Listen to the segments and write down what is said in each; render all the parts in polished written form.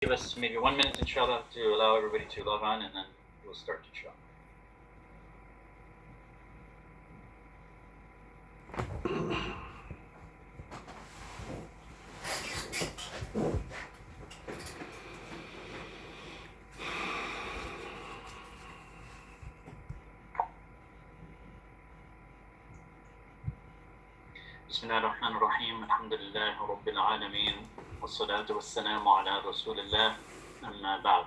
Give us maybe 1 minute, inshallah, to allow everybody to log on, and then we'll start, inshallah. بسم الله الرحمن الرحيم الحمد لله رب العالمين والصلاة والسلام على رسول الله أما بعد.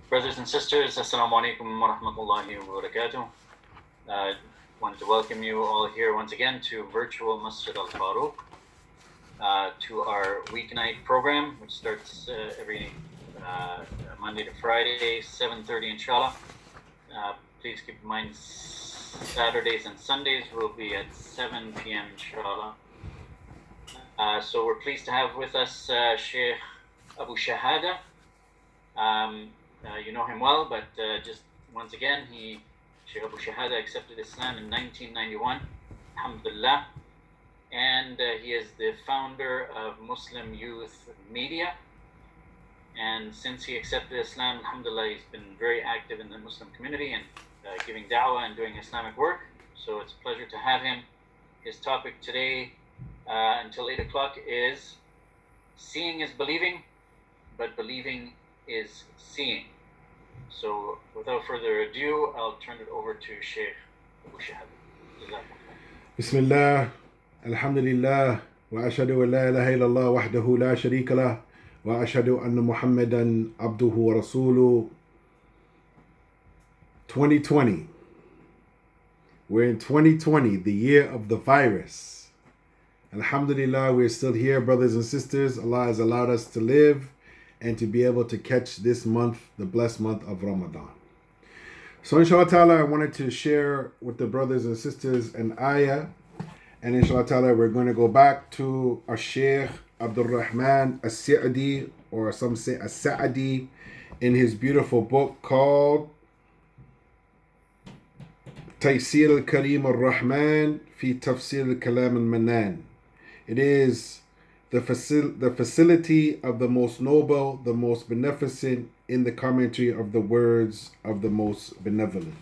Brothers and sisters, Assalamu alaikum wa rahmatullahi wa barakatuh. I wanted to welcome you all here once again to virtual Masjid al-Faruq, to our weeknight program, which starts every Monday to Friday, 7:30 inshallah. Please keep in mind Saturdays and Sundays will be at 7 p.m. inshallah. So we're pleased to have with us Sheikh Abu Shahada. You know him well, but just once again, Sheikh Abu Shahada accepted Islam in 1991, alhamdulillah, and he is the founder of Muslim Youth Media. And since he accepted Islam, alhamdulillah, he's been very active in the Muslim community and giving da'wah and doing Islamic work. So it's a pleasure to have him. His topic today until 8 o'clock is seeing is believing, but believing is seeing. So without further ado, I'll turn it over to Sheikh Abu Shahab. Bismillah, alhamdulillah, wa ashhadu an la ilaha illallah wahdahu la sharika lah, wa ashhadu anna Muhammadan abduhu wa rasuluh. 2020. We're in 2020, the year of the virus. Alhamdulillah, we're still here, brothers and sisters. Allah has allowed us to live and to be able to catch this month, the blessed month of Ramadan. So inshallah ta'ala, I wanted to share with the brothers and sisters an ayah. And inshallah ta'ala, we're going to go back to our Shaykh Abdul Rahman As-Sadi, or some say As-Sadi, in his beautiful book called Tafsir al-Karim al-Rahman fi Tafsir al-Kalam al-Manan. It is the facility of the most noble, the most beneficent in the commentary of the words of the most benevolent.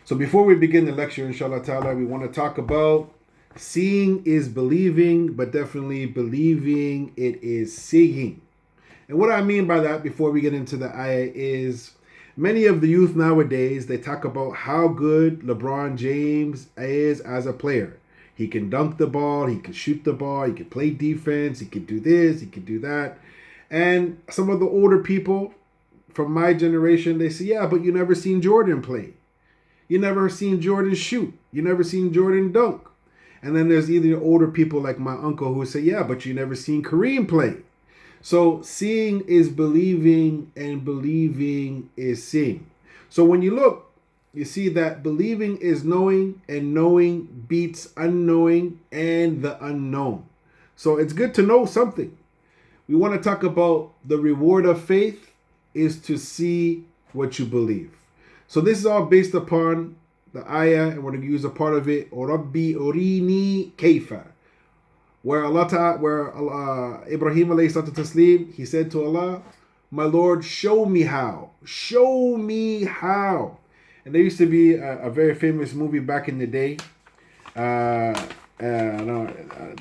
So before we begin the lecture, inshallah ta'ala, we want to talk about seeing is believing, but definitely believing it is seeing. And what I mean by that before we get into the ayah is many of the youth nowadays, they talk about how good LeBron James is as a player. He can dunk the ball, he can shoot the ball, he can play defense, he can do this, he can do that. And some of the older people from my generation, they say, yeah, but you never seen Jordan play. You never seen Jordan shoot. You never seen Jordan dunk. And then there's either older people like my uncle who say, yeah, but you never seen Kareem play. So seeing is believing and believing is seeing. So when you look, you see that believing is knowing and knowing beats unknowing and the unknown. So it's good to know something. We want to talk about the reward of faith is to see what you believe. So this is all based upon the ayah, and we're going to use a part of it. O Rabbi Urini Kaifa. Where Ibrahim alayhi salatu taslim, he said to Allah, my Lord, show me how. Show me how. And there used to be a very famous movie back in the day. The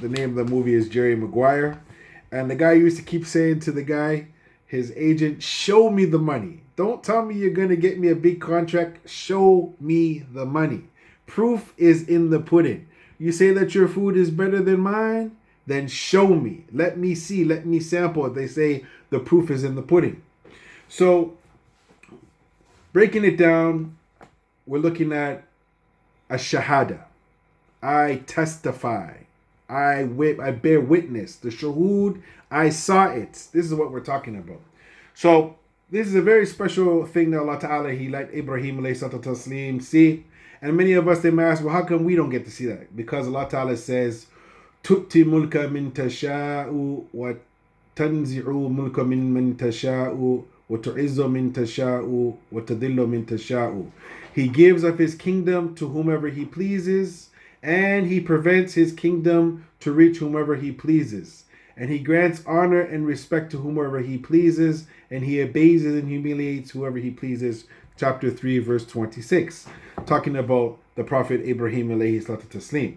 name of the movie is Jerry Maguire. And the guy used to keep saying to the guy, his agent, show me the money. Don't tell me you're going to get me a big contract. Show me the money. Proof is in the pudding. You say that your food is better than mine? Then show me. Let me see. Let me sample it. They say the proof is in the pudding. So, breaking it down, we're looking at a shahada. I testify. I bear witness. The shahud, I saw it. This is what we're talking about. So, this is a very special thing that Allah Ta'ala, He let Ibrahim alayhi see. And many of us, they may ask, well, how come we don't get to see that? Because Allah Ta'ala says, تُؤْتِ مُلْكَ مِنْ تَشَاءُ وَتَنْزِعُ مُلْكَ مِنْ تَشَاءُ وَتُعِزُّ مِنْ تَشَاءُ وَتَذِلُّ مِنْ تَشَاءُ. He gives of His kingdom to whomever He pleases, and He prevents His kingdom to reach whomever He pleases. and he grants honor and respect to whomever he pleases, and he abases and humiliates whoever he pleases. Chapter 3, verse 26, talking about the Prophet Ibrahim alayhi salatu taslim.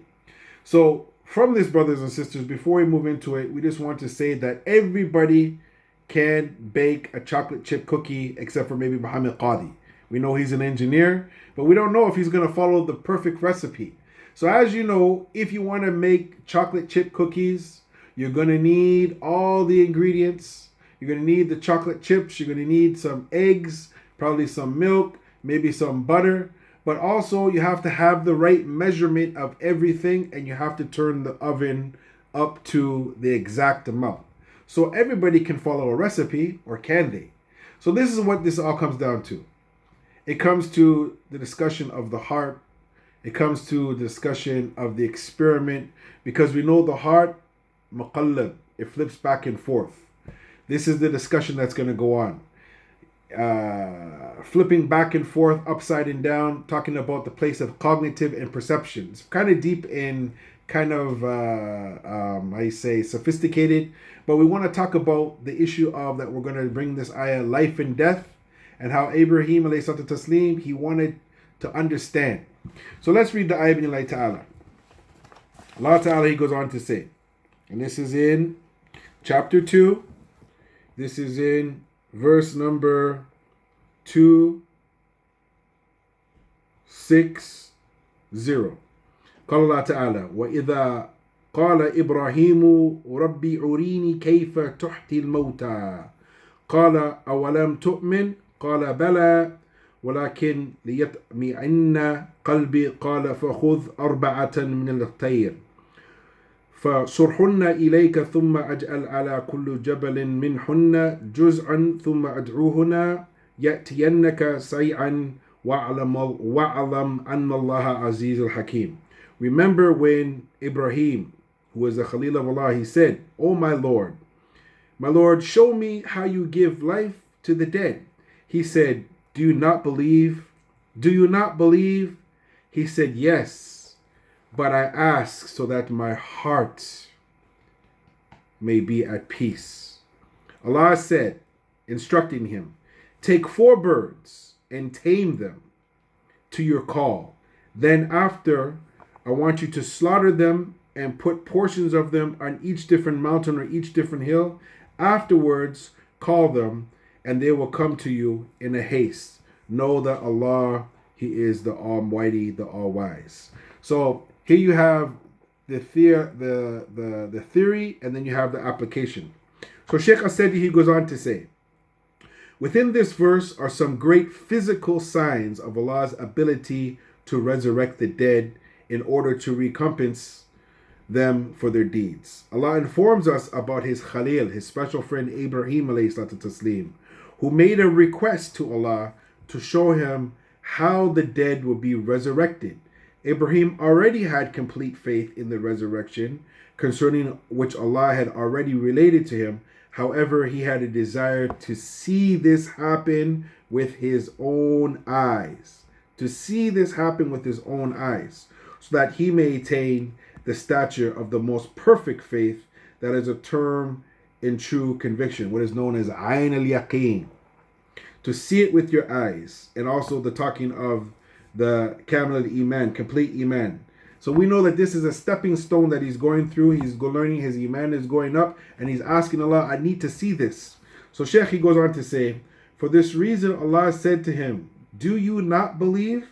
So from this, brothers and sisters, before we move into it, we just want to say that everybody can bake a chocolate chip cookie except for maybe Muhammad Qadi. We know he's an engineer, but we don't know if he's going to follow the perfect recipe. So as you know, if you want to make chocolate chip cookies, you're going to need all the ingredients. You're going to need the chocolate chips. You're going to need some eggs, probably some milk, maybe some butter. But also you have to have the right measurement of everything, and you have to turn the oven up to the exact amount. So everybody can follow a recipe, or can they? So this is what this all comes down to. It comes to the discussion of the heart. It comes to the discussion of the experiment, because we know the heart, muqallab, it flips back and forth. This is the discussion that's going to go on. Flipping back and forth, upside and down, talking about the place of cognitive and perception. It's kind of deep in kind of, sophisticated, but we want to talk about the issue of that we're going to bring this ayah, life and death, and how Ibrahim alayhi salatu taslim, he wanted to understand. So let's read the ayah bin Allah Ta'ala. Allah Ta'ala, he goes on to say, and this is in chapter 2, this is in verse number 260. قال الله تعالى وإذا قال إبراهيم ربي أريني كيف تحيي الموتى قال أولم تؤمن قال بلى ولكن ليطمئن قلبي قال فخذ 4 من الطير فصرحن إليك ثم أجعل على كل جبل منهن جزءا ثم أدعوهن يأتينك سيعا واعلم أن الله عزيز الحكيم. Remember when Ibrahim, who was the Khalil of Allah, he said, "O my Lord, show me how you give life to the dead." He said, "Do you not believe? Do you not believe?" He said, "Yes, but I ask so that my heart may be at peace." Allah said, instructing him, "Take 4 birds and tame them to your call. Then after, I want you to slaughter them and put portions of them on each different mountain or each different hill. Afterwards, call them, and they will come to you in a haste. Know that Allah, He is the Almighty, the All-Wise." So here you have the theory, and then you have the application. So Sheikh Sadi, he goes on to say, within this verse are some great physical signs of Allah's ability to resurrect the dead in order to recompense them for their deeds. Allah informs us about His Khalil, His special friend Ibrahim alayhi salatu taslim, who made a request to Allah to show him how the dead will be resurrected. Ibrahim already had complete faith in the resurrection, concerning which Allah had already related to him. However, he had a desire to see this happen with his own eyes. To see this happen with his own eyes, so that he may attain the stature of the most perfect faith, that is a term in true conviction, what is known as Ayn al-Yaqeen. To see it with your eyes, and also the talking of the Kamil al-Iman, complete Iman. So we know that this is a stepping stone that he's going through. He's learning, his Iman is going up, and he's asking Allah, I need to see this. So Shaykh, he goes on to say, for this reason Allah said to him, do you not believe?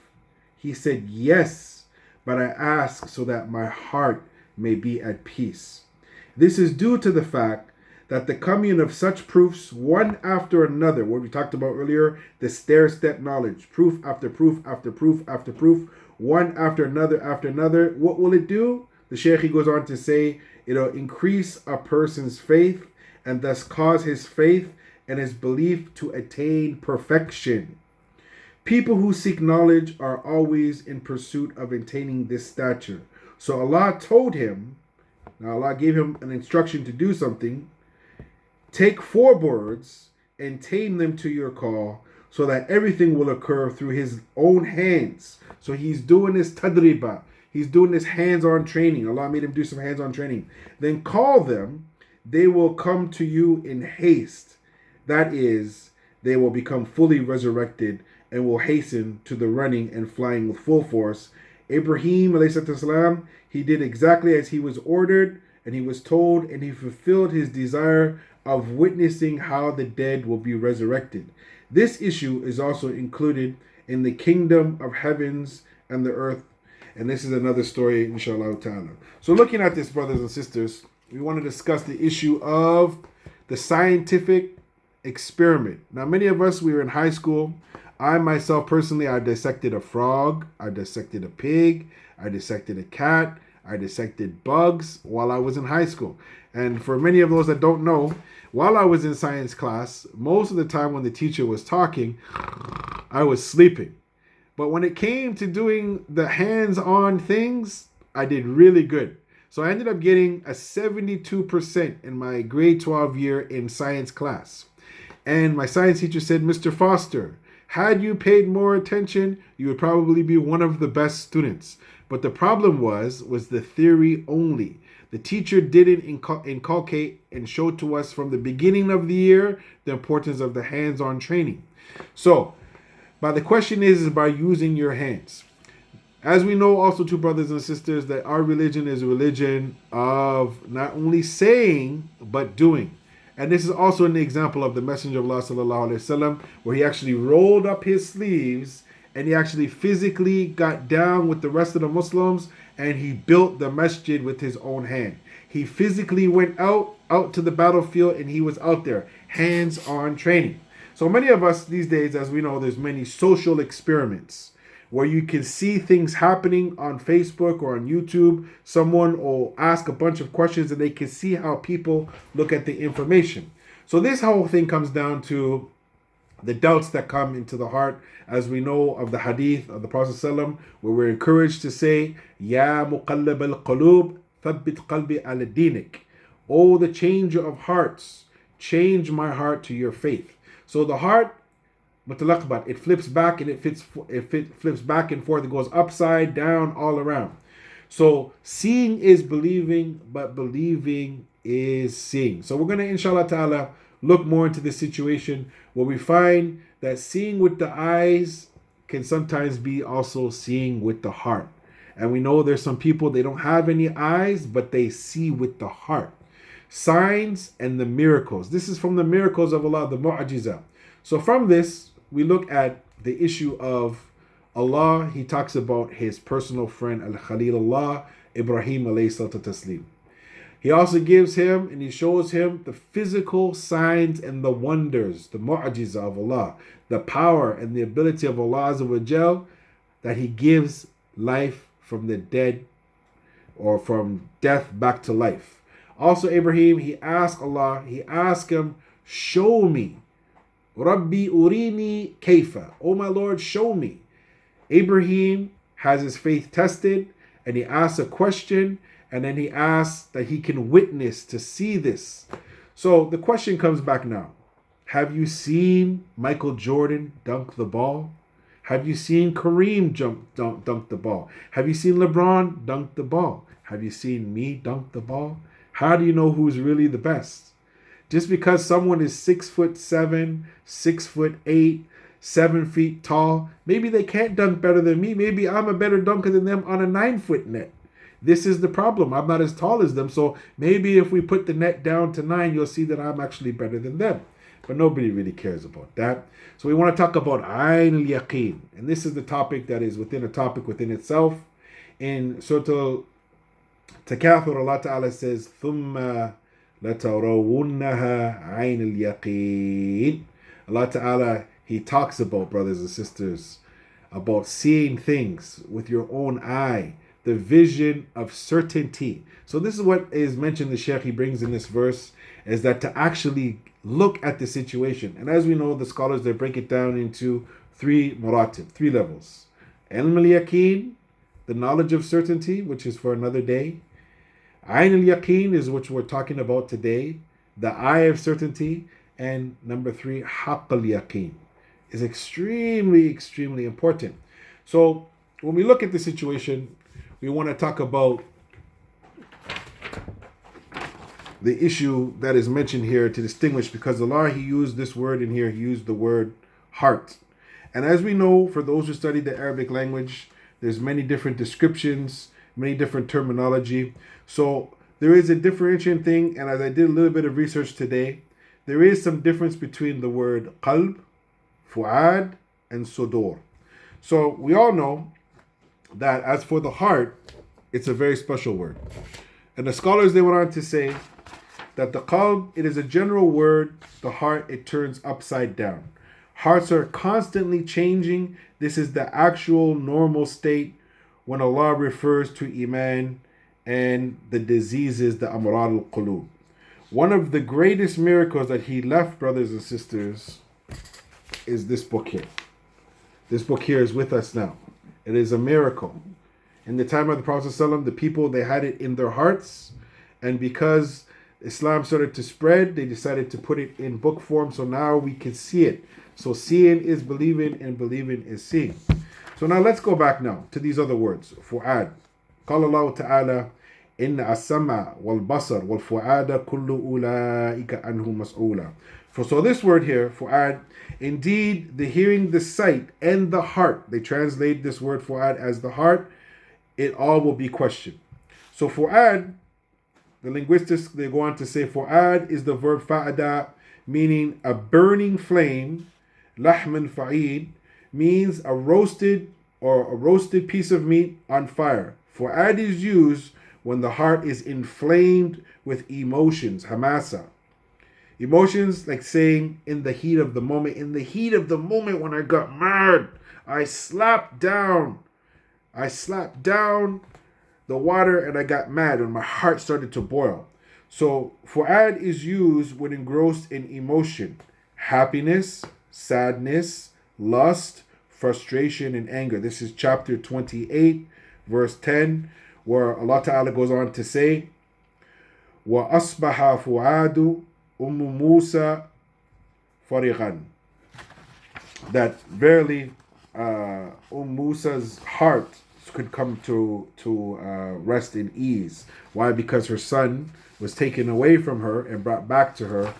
He said, yes, but I ask so that my heart may be at peace. This is due to the fact that the coming of such proofs, one after another, what we talked about earlier, the stair-step knowledge, proof after proof after proof after proof, one after another, what will it do? The Shaykh, he goes on to say, it'll increase a person's faith and thus cause his faith and his belief to attain perfection. People who seek knowledge are always in pursuit of attaining this stature. So Allah told him, now Allah gave him an instruction to do something. Take 4 birds and tame them to your call, so that everything will occur through his own hands. So he's doing this tadriba. He's doing this hands-on training. Allah made him do some hands-on training. Then call them. they will come to you in haste. That is, they will become fully resurrected and will hasten to the running and flying with full force. Ibrahim, alayhi he did exactly as he was ordered and he was told, and he fulfilled his desire of witnessing how the dead will be resurrected. This issue is also included in the kingdom of heavens and the earth. And this is another story, inshallah ta'ala. So looking at this, brothers and sisters, we want to discuss the issue of the scientific experiment. Now, many of us, we were in high school. I myself, personally, I dissected a frog. I dissected a pig. I dissected a cat. I dissected bugs while I was in high school. And for many of those that don't know, while I was in science class, most of the time when the teacher was talking, I was sleeping. But when it came to doing the hands-on things, I did really good. So I ended up getting a 72% in my grade 12 year in science class. And my science teacher said, Mr. Foster, had you paid more attention, you would probably be one of the best students. But the problem was the theory only. The teacher didn't inculcate and show to us from the beginning of the year the importance of the hands-on training. So, the question is by using your hands. As we know also, too, brothers and sisters, that our religion is a religion of not only saying, but doing. And this is also an example of the Messenger of Allah sallallahu alaihi wasallam, where he actually rolled up his sleeves and he actually physically got down with the rest of the Muslims and he built the masjid with his own hand. He physically went out to the battlefield and he was out there, hands-on training. So many of us these days, as we know, there's many social experiments where you can see things happening on Facebook or on YouTube. Someone will ask a bunch of questions and they can see how people look at the information. So this whole thing comes down to the doubts that come into the heart, as we know of the hadith of the Prophet ﷺ, where we're encouraged to say, Ya muqallib al-qulub, thabbit qalbi ala dinik. Oh, the changer of hearts, change my heart to your faith. So the heart, mutalaqbat, it flips back and it flips back and forth. It goes upside down, all around. So seeing is believing, but believing is seeing. So we're going to, inshallah ta'ala, look more into this situation where we find that seeing with the eyes can sometimes be also seeing with the heart. And we know there's some people, they don't have any eyes, but they see with the heart. Signs and the miracles. This is from the miracles of Allah, the mu'ajizah. So from this, we look at the issue of Allah. He talks about his personal friend, Al-Khalilullah, Ibrahim alayhi salatu taslim. He also gives him and he shows him the physical signs and the wonders, the mu'ajizah of Allah, the power and the ability of Allah Azza wa Jal, that he gives life from the dead or from death back to life. Also Ibrahim, he asked Allah, he asked him, show me. Rabbi urini kaifa. Oh my Lord, show me. Abraham has his faith tested and he asks a question and then he asks that he can witness to see this. So the question comes back now. Have you seen Michael Jordan dunk the ball? Have you seen Kareem dunk the ball? Have you seen LeBron dunk the ball? Have you seen me dunk the ball? How do you know who's really the best? Just because someone is 6'7", 6'8", 7 feet tall, maybe they can't dunk better than me. Maybe I'm a better dunker than them on a 9-foot net. This is the problem. I'm not as tall as them. So maybe if we put the net down to 9, you'll see that I'm actually better than them. But nobody really cares about that. So we want to talk about Ayn al-Yaqeen. And this is the topic that is within a topic within itself. In Surah Takathur, Allah Ta'ala says, ثُمَّ لَتَرَوُنَّهَا عَيْنَ الْيَقِينِ. Allah Ta'ala, He talks about, brothers and sisters, about seeing things with your own eye, the vision of certainty. So this is what is mentioned, the Shaykh, he brings in this verse, is that to actually look at the situation. And as we know, the scholars, they break it down into 3 maratib, 3 levels. Ilm al-Yaqeen, the knowledge of certainty, which is for another day. Ayn al-Yaqeen is what we're talking about today, the eye of certainty. And number 3, Haqq al-Yaqeen is extremely, extremely important. So when we look at the situation, we want to talk about the issue that is mentioned here to distinguish, because Allah, He used this word in here, He used the word heart. And as we know, for those who study the Arabic language, there's many different descriptions, many different terminology. So there is a differentiating thing, and as I did a little bit of research today, there is some difference between the word qalb, fu'ad, and sudur. So we all know that as for the heart, it's a very special word. And the scholars, they went on to say that the qalb, it is a general word. The heart, it turns upside down. Hearts are constantly changing. This is the actual normal state when Allah refers to iman and the diseases, the amrad al-qulub. One of the greatest miracles that He left, brothers and sisters, is this book here. This book here is with us now. It is a miracle. In the time of the Prophet ﷺ, the people, they had it in their hearts, and because Islam started to spread, they decided to put it in book form, so now we can see it. So seeing is believing, and believing is seeing. So now let's go back now to these other words. Fu'ad. قال الله تعالى إن السمع والبصر والفؤاد كل أولئك عنه مسؤولا. So this word here, fu'ad, indeed the hearing, the sight, and the heart, they translate this word fu'ad as the heart, it all will be questioned. So fu'ad, the linguistics, they go on to say fu'ad is the verb fa'ada, meaning a burning flame. Lahman fa'id means a roasted piece of meat on fire. Fu'ad is used when the heart is inflamed with emotions, hamasa. Emotions like saying in the heat of the moment. In the heat of the moment when I got mad, I slapped down the water and I got mad and my heart started to boil. So fu'ad is used when engrossed in emotion, happiness, sadness, lust, frustration, and anger. This is chapter 28, verse 10, where Allah Ta'ala goes on to say, وَأَصْبَحَ فُعَادُ أُمُّ مُوسَى فَرِغًا. That verily Musa's heart could come to rest in ease. Why? Because her son was taken away from her and brought back to her.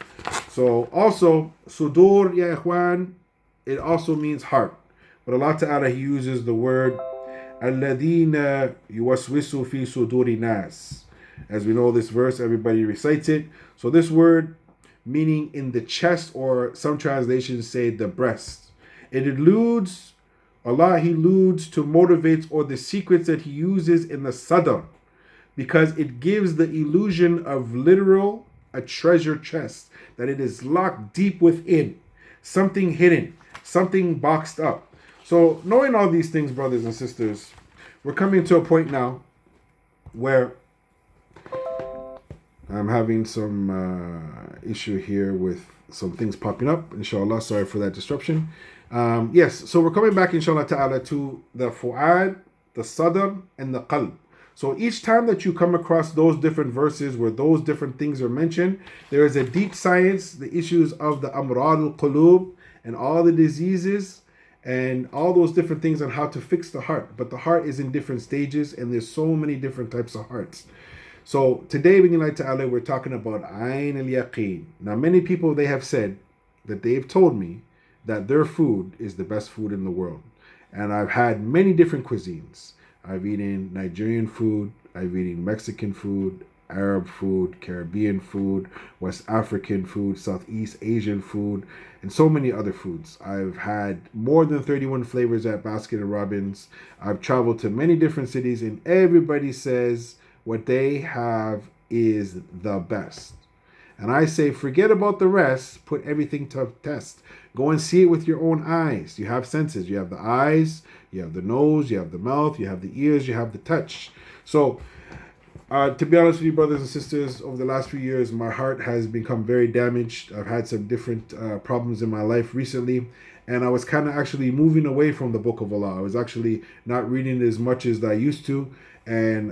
So also, sudur, ya ikhwan, it also means heart. But Allah Ta'ala, He uses the word الَّذِينَ يُوَسْوِسُ فِي صُدُورِ النَّاسِ. As we know this verse, everybody recites it. So this word, meaning in the chest, or some translations say the breast. It alludes, Allah, He alludes to motivates or the secrets that He uses in the sadr, because it gives the illusion of literal a treasure chest, that it is locked deep within, something hidden, something boxed up. So knowing all these things, brothers and sisters, we're coming to a point now where I'm having some issue here with some things popping up. Inshallah, sorry for that disruption. Yes, so we're coming back, inshallah ta'ala, to the fu'ad, the sadr, and the qalb. So each time that you come across those different verses where those different things are mentioned, there is a deep science, the issues of the amrad al-qulub and all the diseases and all those different things on how to fix the heart. But the heart is in different stages, and there's so many different types of hearts. So today, bi'idhnillahi ta'ala, we're talking about Ayn al-Yaqeen. Now, many people, they have said that they've told me that their food is the best food in the world. And I've had many different cuisines. I've eaten Nigerian food, I've eaten Mexican food, Arab food, Caribbean food, West African food, Southeast Asian food, and so many other foods. I've had more than 31 flavors at Baskin & Robbins. I've traveled to many different cities, and everybody says what they have is the best. And I say, forget about the rest, put everything to test. Go and see it with your own eyes. You have senses. You have the eyes, you have the nose, you have the mouth, you have the ears, you have the touch. So, to be honest with you, brothers and sisters, over the last few years, my heart has become very damaged. I've had some different problems in my life recently, and I was kind of actually moving away from the Book of Allah. I was actually not reading as much as I used to, and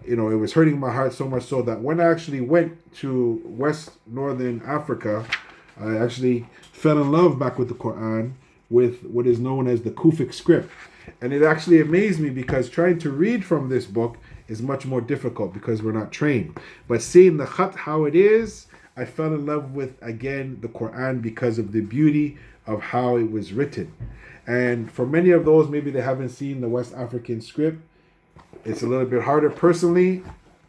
it was hurting my heart so much so that when I actually went to West Northern Africa, I actually fell in love back with the Quran, with what is known as the Kufic script. And it actually amazed me because trying to read from this book, is much more difficult because we're not trained. But seeing the khat how it is, I fell in love with, again, the Quran because of the beauty of how it was written. And for many of those, maybe they haven't seen the West African script, it's a little bit harder.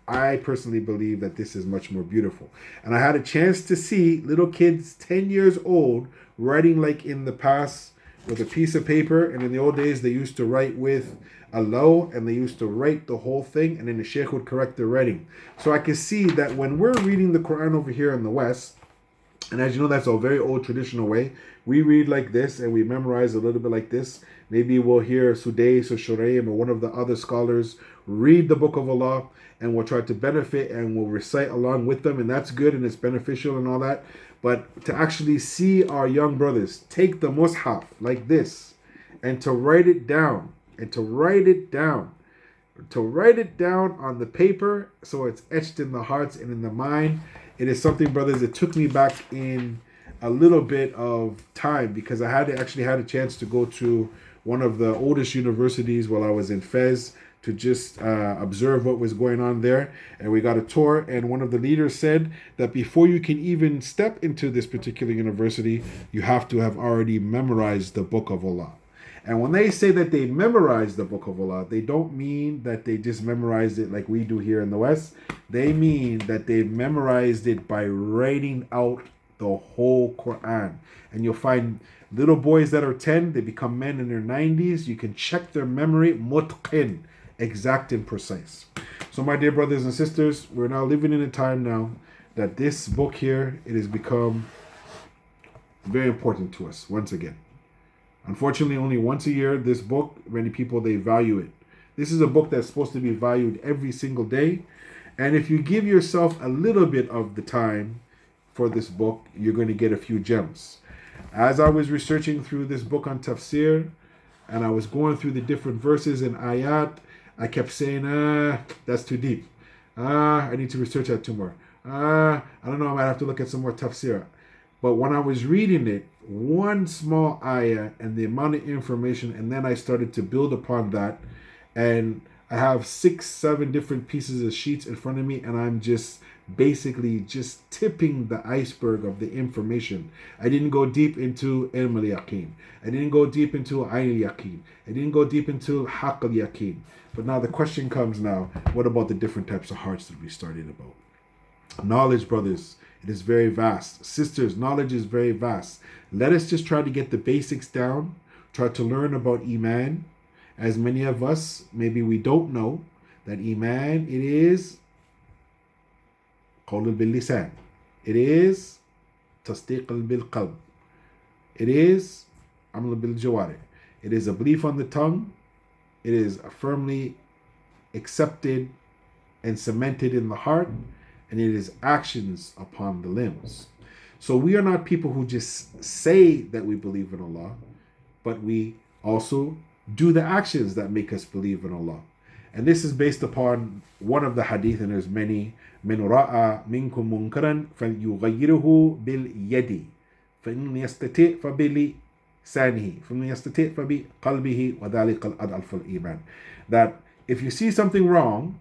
I personally believe that this is much more beautiful. And I had a chance to see little kids 10 years old writing like in the past with a piece of paper. And in the old days, they used to write with a low, and they used to write the whole thing, and then the sheikh would correct their writing. So I could see that when we're reading the Quran over here in the West, and as you know, that's a very old traditional way. We read like this and we memorize a little bit like this. Maybe we'll hear Sudais or Shuraim or one of the other scholars read the Book of Allah, and we'll try to benefit and we'll recite along with them, and that's good and it's beneficial and all that. But to actually see our young brothers take the mushaf like this and to write it down and to write it down on the paper so it's etched in the hearts and in the mind, it is something, brothers, it took me back in a little bit of time, because I had a chance to go to one of the oldest universities while I was in Fez to just observe what was going on there. And we got a tour, and one of the leaders said that before you can even step into this particular university, you have to have already memorized the Book of Allah. And when they say that they memorize the Book of Allah, they don't mean that they just memorized it like we do here in the West. They mean that they memorized it by writing out the whole Quran. And you'll find little boys that are 10, they become men in their 90s. You can check their memory, mutqin, exact and precise. So my dear brothers and sisters, we're now living in a time now that this book here, it has become very important to us once again. Unfortunately, only once a year, this book, many people, they value it. This is a book that's supposed to be valued every single day. And if you give yourself a little bit of the time for this book, you're going to get a few gems. As I was researching through this book on Tafsir, and I was going through the different verses and ayat, I kept saying, that's too deep. I need to research that too more. I don't know, I might have to look at some more Tafsir. But when I was reading it, one small ayah and the amount of information, and then I started to build upon that, and I have 6-7 different pieces of sheets in front of me, and I'm just basically just tipping the iceberg of the information. I didn't go deep into ilm al-yaqeen. I didn't go deep into ayn al-yaqeen. I didn't go deep into haqq al-yaqeen. But now the question comes now, what about the different types of hearts that we started about? Knowledge, brothers, it is very vast. Sisters, knowledge is very vast. Let us just try to get the basics down, try to learn about Iman. As many of us, maybe we don't know that Iman, it is qawl bil lisan. It is tasdiq bil qalb. It is amal bil jawari. It is a belief on the tongue. It is firmly accepted and cemented in the heart. And it is actions upon the limbs. So we are not people who just say that we believe in Allah, but we also do the actions that make us believe in Allah. And this is based upon one of the hadith, and there's many. من رأى منكم منكرا فليغيره باليد فإن يستطيع فبلسانه فإن يستطيع فبقلبه وذلك الأضعف الإيمان. That if you see something wrong,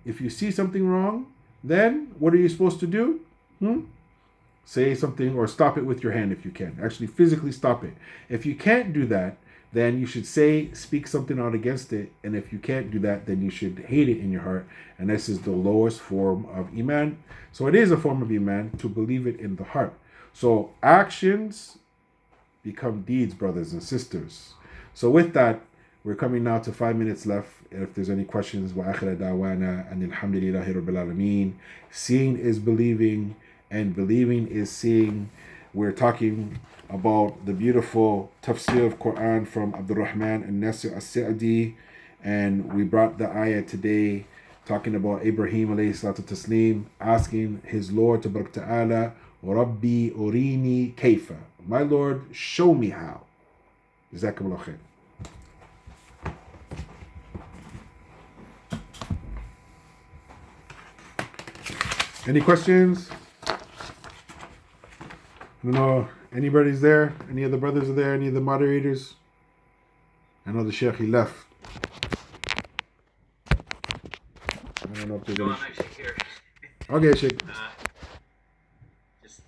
then what are you supposed to do? Say something or stop it with your hand if you can. Actually physically stop it. If you can't do that, then you should speak something out against it. And if you can't do that, then you should hate it in your heart. And this is the lowest form of Iman. So it is a form of Iman to believe it in the heart. So actions become deeds, brothers and sisters. So with that, we're coming now to 5 minutes left. If there's any questions, wa akhira da'wana and alhamdulillahi rabbil alameen. Seeing is believing, and believing is seeing. We're talking about the beautiful tafsir of Quran from Abdul Rahman and Nasir as-Sadi, and we brought the ayah today talking about Ibrahim alayhi salatu taslim asking his Lord tabarak ta'ala, Rabbi urini kayfa, my Lord, show me how. Jazakumullah khair. Any questions? I don't know, anybody's there? Any of the brothers are there? Any of the moderators? I know the Sheikh, he left. don't know if there's No, any. I'm actually here. Okay, Sheikh. Just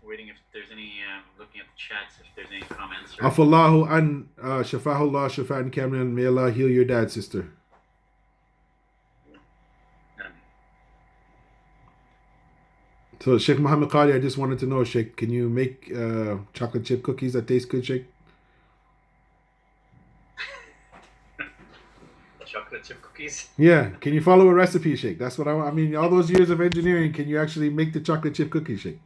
waiting if there's any, looking at the chats, if there's any comments. Afallahu an shafahullah shafa'an kamran. May Allah heal your dad, sister. So Sheikh Muhammad Qadi, I just wanted to know, Sheikh, can you make chocolate chip cookies that taste good, Sheikh? Chocolate chip cookies? Yeah. Can you follow a recipe, Sheikh? That's what I want. I mean, all those years of engineering, can you actually make the chocolate chip cookies, Sheikh?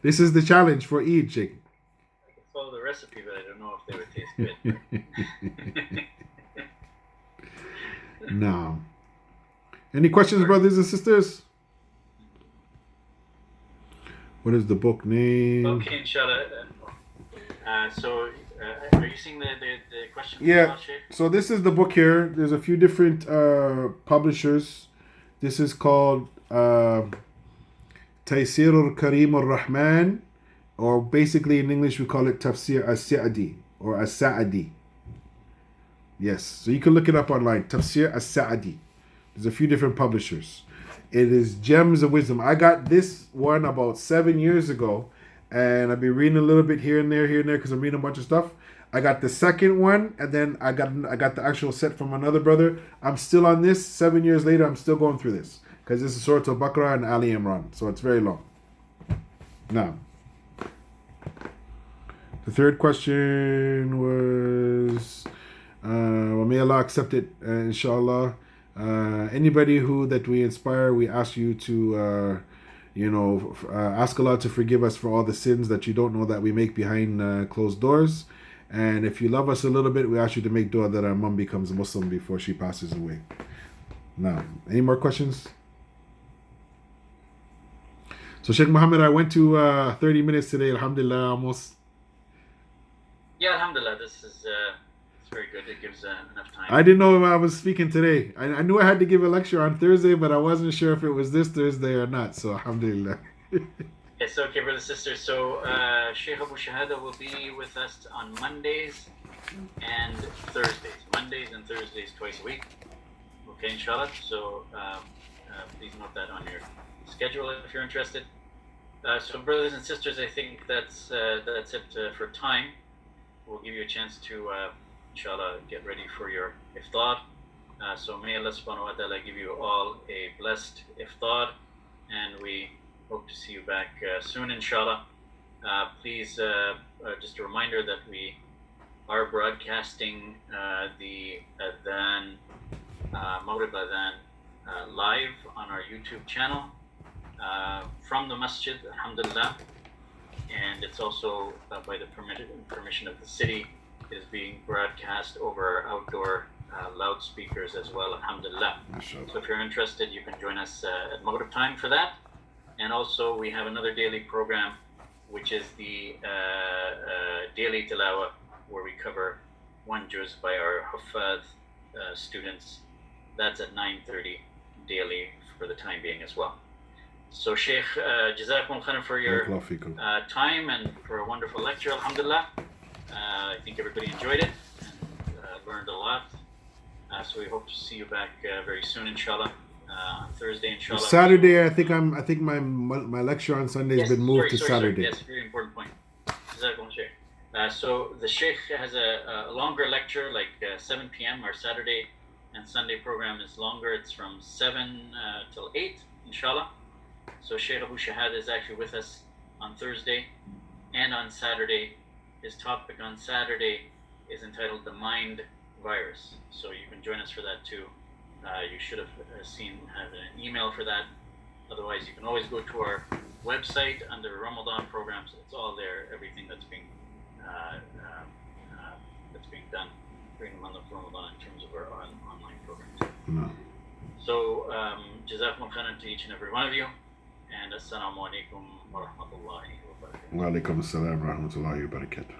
This is the challenge for Eid, Sheikh. I can follow the recipe, but I don't know if they would taste good. No. Any questions, brothers and sisters? What is the book name? Okay, inshallah. So, are you seeing the question? Yeah. So this is the book here. There's a few different publishers. This is called Tafsir al-Karim al-Rahman, or basically in English we call it Tafsir al-Sadi or al-Sa'di. Yes. So you can look it up online. Tafsir al-Sa'di. There's a few different publishers. It is gems of wisdom. I got this one about 7 years ago, and I've been reading a little bit here and there, because I'm reading a bunch of stuff. I got the second one, and then I got the actual set from another brother. I'm still on this. 7 years later, I'm still going through this, because this is Surah Al-Baqarah and Ali Imran, so it's very long. Now, the third question was, well, may Allah accept it, inshallah. Anybody that we inspire, we ask you to, ask Allah to forgive us for all the sins that you don't know that we make behind closed doors. And if you love us a little bit, we ask you to make dua that our mom becomes a Muslim before she passes away. Now, any more questions? So Sheikh Muhammad, I went to 30 minutes today, alhamdulillah, almost. Yeah, alhamdulillah, this is it's very good. It gives enough time. I didn't know if I was speaking today. I knew I had to give a lecture on Thursday, but I wasn't sure if it was this Thursday or not, so alhamdulillah. Yes, okay, brothers and sisters. So Sheikh Abu Shahada will be with us on Mondays and Thursdays. Mondays and Thursdays twice a week. Okay, inshallah. So please note that on your schedule if you're interested. So brothers and sisters, I think that's it for time. We'll give you a chance to, inshallah, get ready for your iftar. So may Allah subhanahu wa ta'ala give you all a blessed iftar, and we hope to see you back soon, inshallah. Please, just a reminder that we are broadcasting the Adhan, Maghrib Adhan, live on our YouTube channel from the masjid, alhamdulillah. And it's also, by the permission of the city, is being broadcast over outdoor loudspeakers as well, alhamdulillah. So if you're interested, you can join us at Maghrib time for that. And also we have another daily program, which is the daily tilawah, where we cover one juz by our Huffaz students. That's at 9:30 daily for the time being as well. So Sheikh, Jazakum khairan for your time and for a wonderful lecture, alhamdulillah. I think everybody enjoyed it and learned a lot. So we hope to see you back very soon, inshallah. On Thursday, inshallah. Saturday, I think my lecture on Sunday has been moved to Saturday. Yes, very important point. Jazakum Sheikh. So the Sheikh has a longer lecture, like 7 p.m. Our Saturday and Sunday program is longer. It's from 7 till 8, inshallah. So Sheikh Abu Shahad is actually with us on Thursday and on Saturday. His topic on Saturday is entitled The Mind Virus. So you can join us for that too. You should have have an email for that. Otherwise, you can always go to our website under Ramadan programs. It's all there, everything that's being done during the month of Ramadan in terms of our online programs. No. So, Jazakum khairan to each and every one of you. And Assalamu alaikum wa rahmatullahi wa barakatuh. Wa alaikum assalam wa rahmatullahi wa barakatuh.